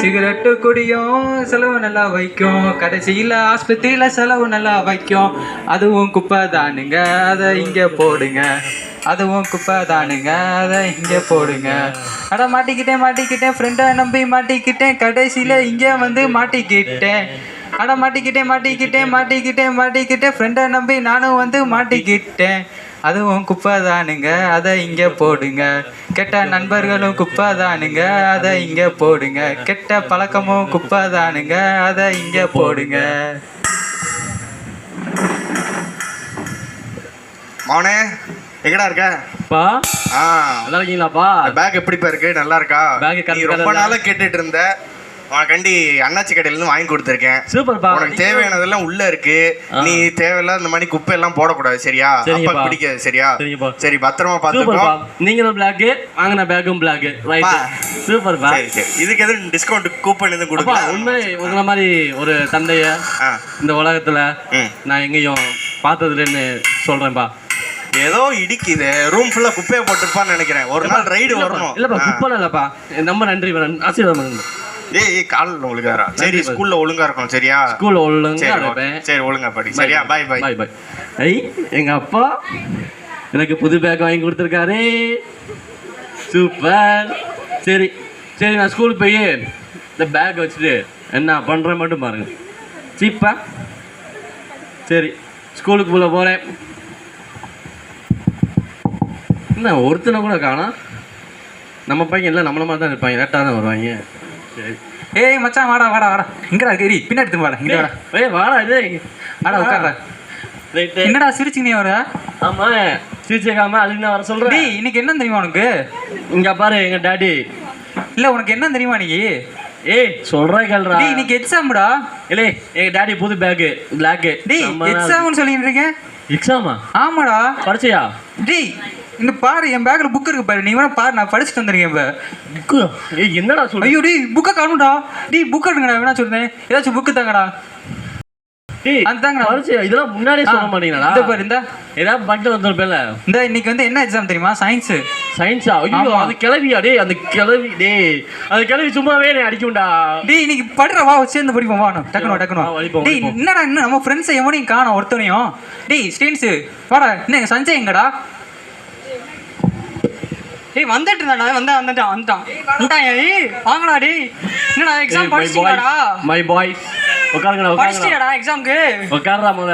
Cigarette குடியும் செலவு நல்லா வைக்கும், கடைசியில் ஆஸ்பத்திரியில் செலவு நல்லா வைக்கும். அதுவும் குப்பை தானுங்க, அதை இங்கே போடுங்க. அதுவும் குப்பை தானுங்க, அதை இங்கே போடுங்க. அட மாட்டிக்கிட்டேன் ஃப்ரெண்டை நம்பி மாட்டிக்கிட்டேன், கடைசியில் இங்கே வந்து மாட்டிக்கிட்டேன். அட மாட்டிக்கிட்டேன் ஃப்ரெண்டை நம்பி நானும் வந்து மாட்டிக்கிட்டேன். அதுவும் குப்பை தானுங்க, அதை இங்கே போடுங்க. கெட்ட நண்பர்களும் குப்பை தானுங்க, அதை இங்கே போடுங்க. கெட்ட பழக்கமும் குப்பை தானுங்க, அதை இங்கே போடுங்க. மௌனே எங்கடா இருக்க? நல்லா இருக்கீங்களாப்பா? பேக் எப்படிப்பா இருக்கு? நல்லா இருக்கா? பேக் ரொம்ப நாளா கேட்டுட்டு இருந்த உனக்காண்டி அண்ணாச்சி கடையில இருந்து வாங்கி கொடுத்துருக்கேன். சூப்பர்ப்பா. உனக்கு தேவையானதெல்லாம் உள்ள இருக்கு. நீ தேவையில்லாத இந்த மாதிரி குப்பை எல்லாம் போடக்கூடாது, சரியா? அப்பா பிடிக்காது, சரியா? சரி, பத்திரமா பாத்துக்கோ. நீங்களும் பிளாக், வாங்கின பேக்கும் பிளாக். ரைட், சூப்பர்ப்பா. சரி, இதுக்கு எதுவும் டிஸ்கவுண்ட் கூப்பன் எதுவும் கொடுப்பா? உண்மை உங்களை மாதிரி ஒரு தந்தைய இந்த உலகத்துல நான் எங்கேயும் பார்த்ததுலன்னு சொல்றேன்ப்பா. ஏதோ இடிக்குது, ரூம் ஃபுல்லா குப்பையை போட்டுருப்பான்னு நினைக்கிறேன். ஒரு நாள் ரைடு வரணும். இல்லப்பா, குப்பை இல்லப்பா. ரொம்ப நன்றி, ஆசீர்வாதம். ஏய் காலில் ஒழுங்காரா? சரி, ஸ்கூல்ல ஒழுங்கா இருக்கும், சரியா? ஸ்கூல்ல ஒழுங்கா இருப்பேன். சரி, ஒழுங்கா படி, சரியா? Bye bye bye bye. எங்க அப்பா எனக்கு புது பேக் வாங்கி கொடுத்துருக்காரு. சூப்பர். சரி சரி, நான் ஸ்கூலுக்கு போய் இந்த பேக் வச்சுட்டு என்ன பண்ணுறேன் மட்டும் பாருங்க. சீப்பா. சரி, ஸ்கூலுக்கு உள்ள போகிறேன். என்ன ஒருத்தனை கூட காணோம். நம்ம பையன் இல்லை, நம்மள மாதிரி தான் இருப்பாங்க, லேட்டாக தான் வருவாங்க. சரி. ஏய் மச்சான், வாடா இங்கடா கேரி பின்னாடி எடுத்து வாடா. இங்கே வாடா. வாடா இது வாடா உட்கார்ற. என்னடா சிரிச்சுங்க நீ வர? ஆமா, சிரிச்சுக்காம அதுக்கு வர சொல்றேன். இன்னைக்கு என்ன தெரியுமா உனக்கு? இங்க பாரு, எங்க டாடி. இல்ல உனக்கு என்ன தெரியுமா இன்னைக்கு? ஏய் சொல்றேன் கேளுடா. இன்னைக்கு எக்ஸாம்டா. இல்ல எங்க டாடி புது பேக் பிளாக். எக்ஸாம்னு சொல்லிட்டு இருக்கேன். எக்ஸாமா? ஆமாடா. படிச்சியா? இந்த பாரு, என் பேக்ல புக் இருக்கு பாரு. நீ வேணா பாரு, நான் படிச்சுட்டு வந்துருக்கேன் இப்ப. புக்கு? என்னடா சொல்ற? ஐயோ புக்கை காணும்டா. புக் எடுங்கடா, வேணா சொல்றேன். ஏதாச்சும் புக்கு தாங்கடா. இதெல்லாம் முன்னாடியே சொல்ல மாட்டீங்களா? இந்த பாரு, இந்த ஏதாவது பட்டு வந்துருப்பேல. இந்த இன்னைக்கு வந்து என்ன எக்ஸாம் தெரியுமா? சயின்ஸா? ஐயோ, அது கிளவியா? அந்த கிளவி அது கிளவி சும்மாவே அடிக்கும்டா. இன்னைக்கு படுற, வா சேர்ந்து படிப்போம். வா டக்குனு. என்னடா இன்னும் நம்ம ஃப்ரெண்ட்ஸ் எவனையும் காணோம் ஒருத்தனையும். ஸ்டூடெண்ட்ஸ் வாடா. என்ன சஞ்சய் எங்கடா? வந்துட்டு இருந்தாடா. வந்துட்டான். வாங்கடா. என்னடா எக்ஸாம் படிச்சிட்டீங்களாடா? My boy, உட்காருங்கடா. படிச்சிட்டியாடா எக்ஸாம்க்கு? உட்காருடா முத.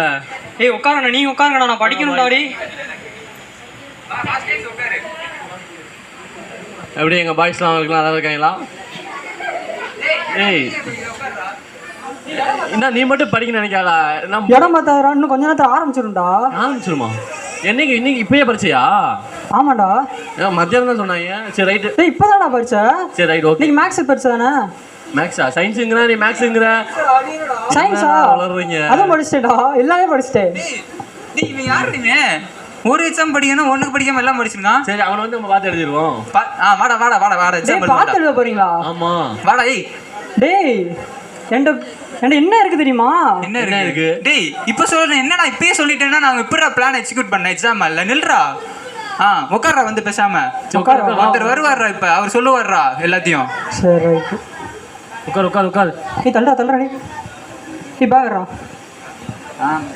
உட்காருங்கடா. நீ உட்காருங்கடா, நான் படிக்கணும்டா. எப்படி எங்க பாய்ஸ்லாம் இருக்கலாம், நல்லா இருக்காங்களா? என்ன நீ மட்டும் படிக்க நினைக்காதா? இடம் பார்த்தாரா? இன்னும் கொஞ்ச நேரத்தில் ஆரம்பிச்சிருமா? என்னைக்கு? இன்னைக்கு இப்பயே படிச்சியா? ஆமாடா. மத்தியானம் தான் சொன்னாங்க. சரி ரைட்டு. இப்போதான்டா படிச்சா? சரி ரைட், ஓகே. நீ மேக்ஸ் படிச்சதானே? மேக்ஸா? சயின்ஸுங்கிற நீ மேக்ஸுங்கிற? சயின்ஸா? வளர்றீங்க. அதான் படிச்சிட்டேடா, எல்லாமே படிச்சிட்டேன். இவன் யாரு? நீ ஒரு எக்ஸாம் படிக்கணும், ஒண்ணுக்கு படிக்காம எல்லாம் படிச்சிருக்கான். சரி, அவனை வந்து நம்ம பார்த்து எழுதிடுவோம். வாடா எக்ஸாம் பார்த்து எழுத போறீங்களா? ஆமா வாடா. டேய் என்ன இருக்கு தெரியுமா? என்ன இருக்கு? இப்ப சொல்றேன். என்னடா இப்பயே சொல்லிட்டேன்னா நாங்க இப்படி பிளான் எக்ஸிக்யூட் பண்ண எக்ஸாம் இல்ல. நில்றா. உட்கார்றா, வந்து பேசாம ஒருத்தர் வருவார்ரா, இப்ப அவர் சொல்லுவார்ரா எல்லாத்தையும். சரி, உட்காரு. நீ தள்ளுறா. நீ பாக்குறா.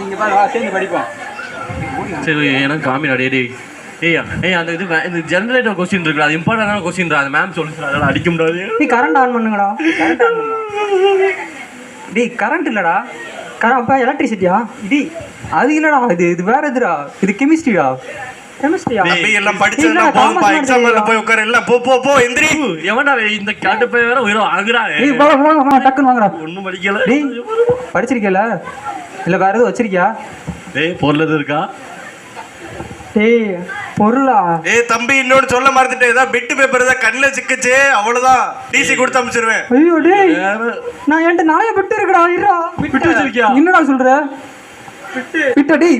இங்க பாரு, வா சேர்ந்து படிப்போம். சரி, எனக்கு காமிடா. அந்த இது ஜெனரேட்டர் கொஸ்டின் இருக்குல்ல, அது இம்பார்ட்டன்டான கொஸ்டின்டா. அந்த மேம் சொல்லிச்சு, அதெல்லாம் அடிக்க முடியாது. நீ கரண்ட் ஆன் பண்ணுங்கடா. கரண்ட் இல்லடா. அப்ப எலக்ட்ரிசிட்டியா? அது இல்லடா, இது வேற எதுடா. இது கெமிஸ்ட்ரியா? எல்லாம் படிச்சதெல்லாம் போதும்பா. எக்ஸாம்ல போய் உட்கார. எல்லாம் போ எந்திரி. எவன்டா இந்த காட்டு போய் வேற உயிரோ ஆகுறானே. டக்குன்னு வாங்கடா. ஒண்ணும் படிக்கல. படிச்சிருக்கல இல்ல வேற எதுவும் வச்சிருக்கியா? பொருள் எதுவும் இருக்கா? பொருளா? தம்பி, இன்னொன்னு சொல்ல மறந்துட்டேன். ஏதாவது பிட்டு பேப்பர் ஏதாவது கண்ணில் சிக்கிச்சு, அவ்வளவுதான், டிசி கொடுத்து அனுப்பிச்சிருவேன். ஐயோ நான் என்கிட்ட நிறைய பிட்டு இருக்குடா. பிட்டு வச்சிருக்கியா? என்னடா சொல்ற?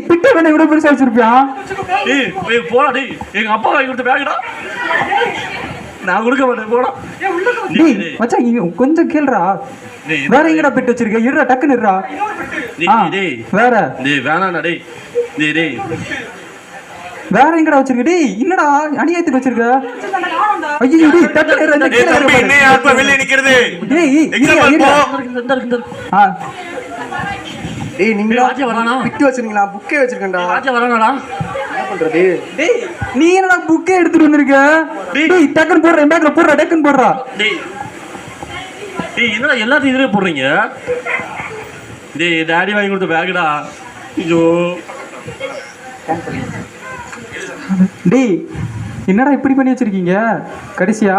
பிட்டு வேணா இவ்வளவு பெருசா வச்சிருப்பியா? போடா. எங்க அப்பா வாங்கி கொடுத்த பேக்டா, நான் கொடுக்க மாட்டேன். போடா மச்சான், கொஞ்சம் கேளுடா. வேற எங்கடா பிட்டு வச்சிருக்க? இருடா, டக்குன்னு இருடா. வேற வேணாடா. வேற எங்கடா வச்சிருக்க? டேய் என்னடா அநியாயத்துக்கு வச்சிருக்க? ஐயோ டேய் தட்டு வெளியே நிக்கிறது. டேய் டேய் நீங்க ராஜா வரானா? பிட்டு வச்சிருக்கீங்களா? புக்கே வச்சிருக்கேன்டா. ராஜா வரானடா? என்ன பண்றது? டேய் நீ என்னடா புக்கே எடுத்துட்டு வந்திருக்க? டேய் டக்குன்னு போடுற பேக்ல போடுற டக்குன்னு போடுறா. டேய் டேய் என்னடா எல்லாத்தையும் இதுலயே போடுறீங்க? டேய் டாடி வாங்கி கொடுத்த பேக்டா. ஐயோ டேய் என்னடா இப்படி பண்ணி வச்சிருக்கீங்க கடைசியா?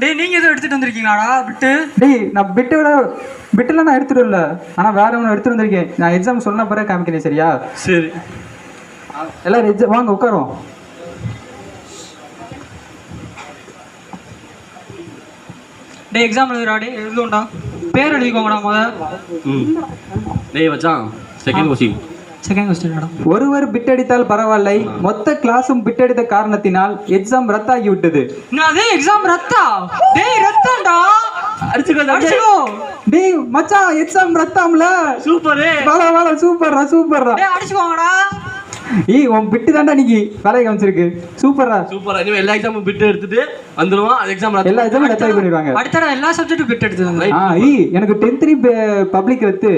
டேய் நீங்க எதுவும் எடுத்துட்டு வந்திருக்கீங்களாடா விட்டு? டேய் நான் பிட்டெல்லாம் நான் எடுத்துட்டு வரல, ஆனா வேற ஒன்று எடுத்துட்டு வந்திருக்கேன். நான் எக்ஸாம் சொன்ன பிறகு காமிக்கிறேன் சரியா? சரி எல்லாரும் எக்ஸாம் வாங்க உட்காருவோம். டேய் எக்ஸாம் எழுதுடா. டேய் எழுதுவோம்டா. பேர் எழுதிக்கோங்கடா முத. டேய் மச்சான் செகண்ட் கொஸ்டின். செகண்ட் கொஸ்டின்டா. ஒருவர் பிட் அடித்தால் பரவாயில்லை, மொத்த கிளாஸும் பிட் அடித்த காரணத்தினால் எக்ஸாம் ரத்தாகி விட்டது. அதே எக்ஸாம் ரத்தா? டேய் ரத்தாண்டா. அடிச்சுக்கோ. டேய் மச்சான் எக்ஸாம் ரத்தாம்ல. சூப்பர். வாடா சூப்பர்ரா. டேய் அடிச்சுக்கோங்கடா. ஏய் உன் பிட்டு தான்டா இன்னைக்கு வேலையை காமிச்சிருக்கு. சூப்பரா. இனிமே எல்லா எக்ஸாமும் பிட் எடுத்துட்டு வந்துருவான். அது எக்ஸாம் எல்லா எக்ஸாமும் ரத்தாகி பண்ணிடுவாங்க. அடுத்த எல்லா சப்ஜெக்ட்டும் பிட் எடுத்து எனக்கு 10th பப்ளிக் ரத்து,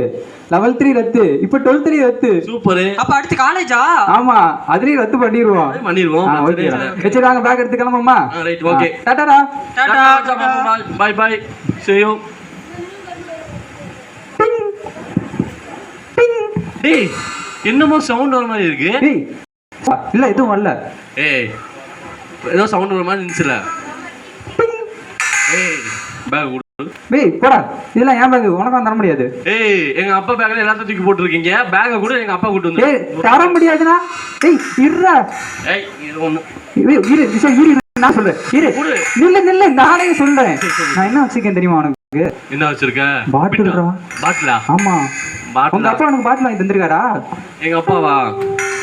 11th ரத்து, இப்போ 12th ரத்து. சூப்பர். அப்ப அடுத்து காலேஜா? ஆமா அதுலயும் ரத்து பண்ணிடுவோம். ஓகே சரி வாங்க பேக் எடுத்து கிளம்புமா? Right okay. டாடாடா. Tata bye bye see you. டேய் என்னமோ சவுண்ட் வர மாதிரி இருக்கு. டேய் இல்ல எதுவும் வரல. ஏய் ஏதோ சவுண்ட் வர மாதிரி இருந்துச்சுல. ஏய் பேக் கொடு. டேய் போடா, இதெல்லாம் ஏன் பேக்? உனக்கு தர முடியாது. ஏய் எங்க அப்பா பேக்ல எல்லாத்தையும் தூக்கி போட்டுருக்கீங்க. பேக்கை கூட எங்க அப்பா கூட்டு வந்து. ஏய் தர முடியாதுனா? ஏய் இருடா. ஏய் இது ஒண்ணு. இரு நான் சொல்றேன். இரு நில்லு நானே சொல்றேன். நான் என்ன வச்சிருக்கேன் தெரியுமா உனக்கு? என்ன வச்சிருக்க? பாட்டில்ரா. பாட்டிலா? ஆமா. பாட்டில். உங்க அப்பா உனக்கு பாட்டில் வாங்கி தந்திருக்காரா? எங்க அப்பாவா?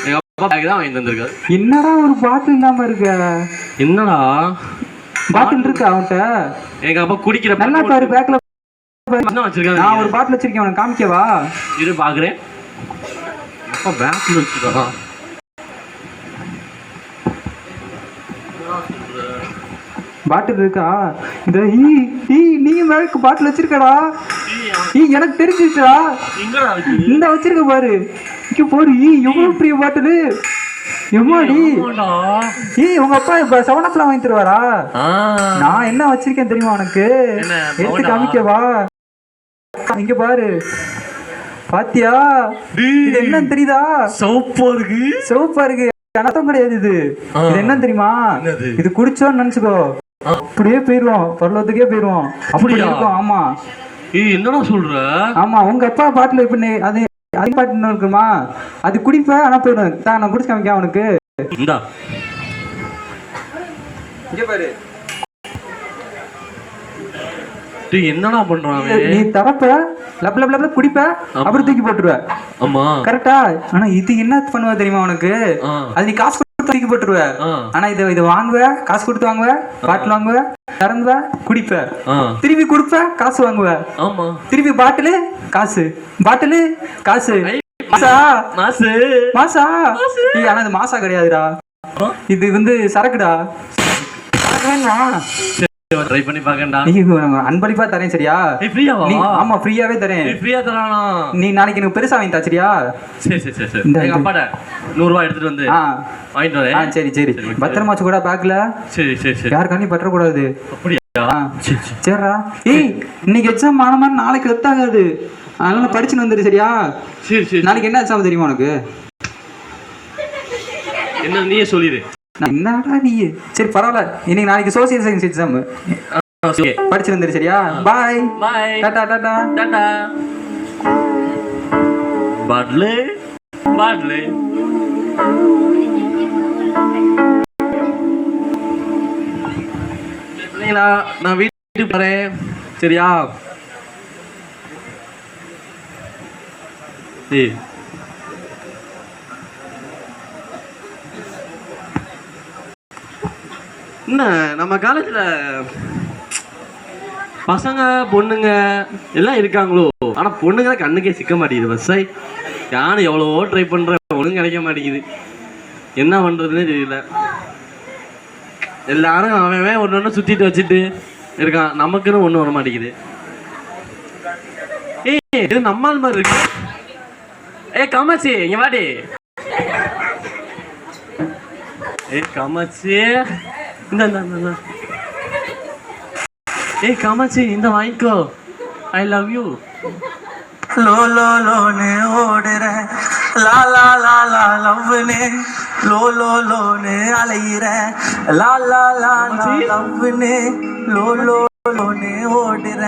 எங்க அப்பா பேக் தான் வாங்கி தந்திருக்காரு. என்னடா ஒரு பாட்டில் இல்லாம இருக்க? என்னடா பாட்டில் இருக்கு அவன்கிட்ட? எங்க அப்பா குடிக்கிற நல்லா பாரு பேக்ல என்ன வச்சிருக்காங்க. நான் ஒரு பாட்டில் வச்சிருக்கேன், உனக்கு காமிக்கவா? இரு பாக்குறேன். அப்பா பேக்ல வச்சிருக்கா. பாட்டில் இருக்கா? இந்த நீ பேக் பாட்டில் வச்சிருக்கடா? எனக்கு தெரிஞ்சிச்சுடா. இந்த வச்சிருக்க பாரு. இங்க போரு. எவ்வளவு பெரிய பாட்டில். எம்மாடி. உங்க அப்பா இப்ப 7up வாங்கி தருவாரா? நான் என்ன வச்சிருக்கேன் தெரியுமா உனக்கு? எடுத்து காமிக்கவா? இங்க பாரு. பாத்தியா? இது என்ன தெரியுதா? சோப்பா இருக்கு. அர்த்தம் கிடையாது இது. இது என்ன தெரியுமா? இது குடிச்சோன்னு நினைச்சுக்கோ, அப்படியே போயிருவோம், பரலோகத்துக்கே போயிருவோம். அப்படி இருக்கும். ஆமா. என்னடா சொல்ற? ஆமா உங்க அப்பா பாட்டில் இப்ப அது பாட்டு இருக்குமா? அது குடிப்ப ஆனா போயிடும். நான் குடிச்சு காமிக்க அவனுக்கு. இங்க பாரு. என்னடா பண்றாங்க? நீ தரப்ப லப் லப் லப் குடிப்ப, அப்புறம் தூக்கி போட்டுருவ. ஆமா கரெக்டா? ஆனா இது என்ன பண்ணுவ தெரியுமா உனக்கு? அது நீ காசு கொடுத்து தூக்கி போட்டுருவ. ஆனா இது வாங்குவ, காசு கொடுத்து வாங்குவ, பாட்டில் வாங்குவ, திறந்துவ, குடிப்ப, திருப்பி கொடுப்ப, காசு வாங்குவ. ஆமா திருப்பி பாட்டிலு காசு, பாட்டிலு காசு. மாசா மாசா. ஆனா இது மாசா கிடையாதுடா, இது சரக்குடா. ட்ரை பண்ணி பாக்கேன்டா. அன்பளிப்பா தரேன் சரியா? ஆமா ஃப்ரீயாவே தரேன். நீ நாளைக்கு எனக்கு பெருசா வாங்கி தா சரியா? சரி எங்க அப்பாட்ட 100 ரூபாய் எடுத்துட்டு வந்து வாங்கிட்டு வரேன். சரி பத்திரமா வச்சு கூட பேக்ல. சரி யாருக்காண்டி பற்ற கூடாது. அப்படியா? சரிடா. ஏய் இன்னைக்கு எக்ஸாம் ஆன மாதிரி நாளைக்கு ரத்தாகாது, அதனால படிச்சுன்னு வந்துரு சரியா? சரி நாளைக்கு என்ன எக்ஸாம் தெரியுமா உனக்கு? என்ன நீயே சொல்லிடு. என்னடா நீ? சரி பரவாயில்ல, இன்னைக்கு நாளைக்கு சோசியல் சயின்ஸ் எக்ஸாம். படிச்சு வந்துரு சரியா? பாய் பாய். டாடா டாடா டாடா. பாட்லே பாட்லே. நான் வீட்டுக்கு போறேன் சரியா? என்ன நம்ம காலேஜ்ல பசங்க பொண்ணுங்க எல்லாம் இருக்காங்களோ, ஆனா பொண்ணுங்க கண்ணுக்கே சிக்க மாட்டேங்குது. பஸ்ஸை யாரும் எவ்வளவோ ட்ரை பண்ற, ஒன்றும் கிடைக்க மாட்டேங்குது. என்ன பண்ணுறதுன்னே தெரியல. எல்லாரும் அவன் ஒன்று ஒன்று சுற்றிட்டு வச்சுட்டு இருக்கான். நமக்குன்னு ஒன்றும் வர மாட்டேங்குது. ஏய் இது நம்மால் மாதிரி இருக்கு. காமாட்சி இங்க வாடி. காமாட்சி இந்த காமாட்சி இந்த வாங்கிக்கோ. I love you. Low low லோன்னு ஓடுற லா லா லா லா லவ்னு லோ லோ லோன்னு அலையிற லா லா லா லவ்னு லோ லோ லோன்னு ஓடுற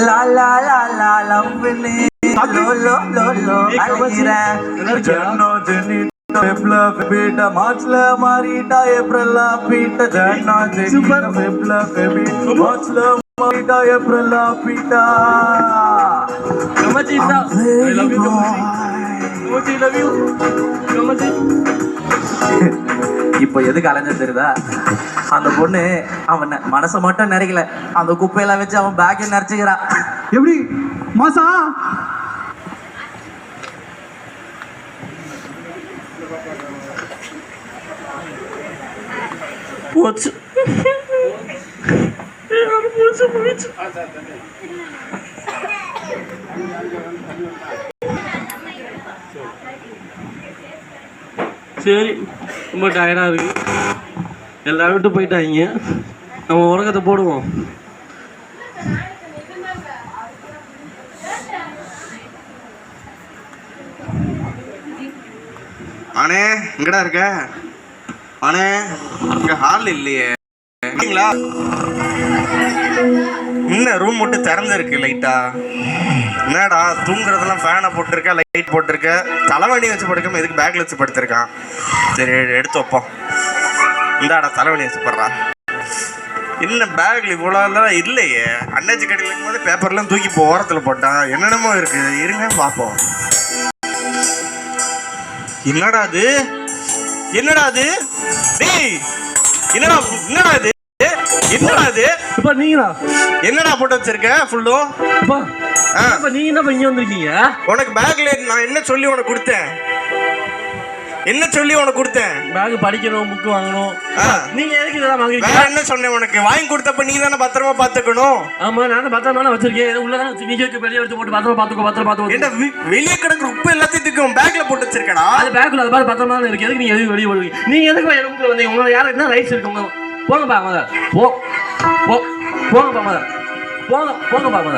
லா லா லா லா லவ்னு லோ லோ லோ லோ அலையிற ஜன்னோ ஜெனி फेफला बेटा माचला मारीटा एप्रला पीटा जाना देखना फेफला बेबी माचला मारीटा एप्रला पीटा कमाची I love you कमाची love you कमाची. இப்போ எதுக்கு அலைஞ்சது தெரியுதா? அந்த பொண்ணு அவன் மனசை மட்டும் நிறைக்கல, அந்த குப்பையெல்லாம் வச்சு அவன் பேக்கை நிறைச்சிக்கிறான். எப்படி மாசா போச்சு. சரி ரொம்ப டயர்டாக இருக்கு. எல்லாரும் விட்டு போயிட்டாங்க. நம்ம உலகத்தை போடுவோம். அண்ணே எங்கடா இருக்க? அண்ணே இங்க ஹால் இல்லையே. என்ன ரூம் மட்டும் திறந்துருக்கு லைட்டா? என்னடா தூங்குறதெல்லாம் ஃபேனை போட்டிருக்க, லைட் போட்டிருக்க, தலைவணி வச்சு படுக்காம எதுக்கு பேக்ல வச்சு படுத்திருக்கான்? சரி எடுத்து வைப்போம். இந்தாடா தலைவணி வச்சு படுறா. என்ன பேக்ல இவ்வளோலாம் இல்லையே. அண்ணாச்சி கடையில் இருக்கும்போது பேப்பர்லாம் தூக்கி இப்போ ஓரத்தில் போட்டான். என்னென்னமோ இருக்கு, இருங்க பார்ப்போம். என்னடா அது? என்னடா அது? டேய் என்னடா என்னடா இது? என்னடா இது? இப்ப நீங்களா என்னடா போட்டு வச்சிருக்க ஃபுல்லும்? இப்ப நீங்க என்ன இங்க வந்திருக்கீங்க? உனக்கு பேக்ல நான் என்ன சொல்லி உனக்கு கொடுத்தேன்? என்ன சொல்லி உனக்கு கொடுத்தேன்? பேக் படிக்கணும், புக் வாங்கணும். நீங்க எதுக்கு இதெல்லாம் வாங்குறீங்க? வேற என்ன சொன்னேன் உனக்கு? வாங்கி கொடுத்தப்ப நீ தானே பத்திரமா பாத்துக்கணும். ஆமா நான் பத்திரமா வச்சிருக்கேன். உள்ளதான் நீங்க வெளியே எடுத்து போட்டு பத்திரமா பாத்துக்கோ. என்ன வெளியே கிடக்குற உப்பு எல்லாத்தையும் தூக்கி பேக்ல போட்டு வச்சிருக்கடா? அது பேக்ல அது மாதிரி பத்திரமா இருக்கு. எதுக்கு நீங்க எதுக்கு வெளியே போடுவீங்க? நீங்க எதுக்கு எனக்கு வந்தீங்க? உங்களை யாரும் என்ன ரைட்ஸ் இருக்கு? போங்கப்பா மத போங்கப்பா மத போங்கப்பா மத.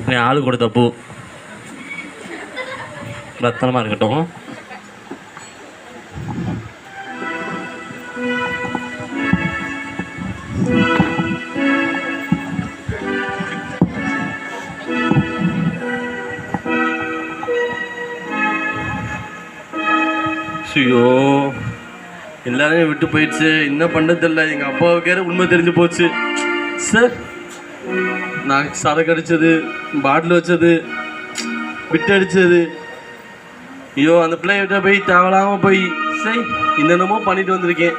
நீ ஆளு கொடுத்த பூ பத்திரமா இருக்கட்டும். ஐயோ எல்லாரையும் விட்டு போயிடுச்சு. என்ன பண்ணது இல்லை. எங்கள் அப்பாவுக்கே உண்மை தெரிஞ்சு போச்சு. சார் நான் சரக்கு அடித்தது, பாட்டில் வச்சது, விட்டு அடித்தது. ஐயோ அந்த பிள்ளைகிட்ட போய் தேவலாமல் போய் சரி என்னென்னமோ பண்ணிட்டு வந்திருக்கேன்.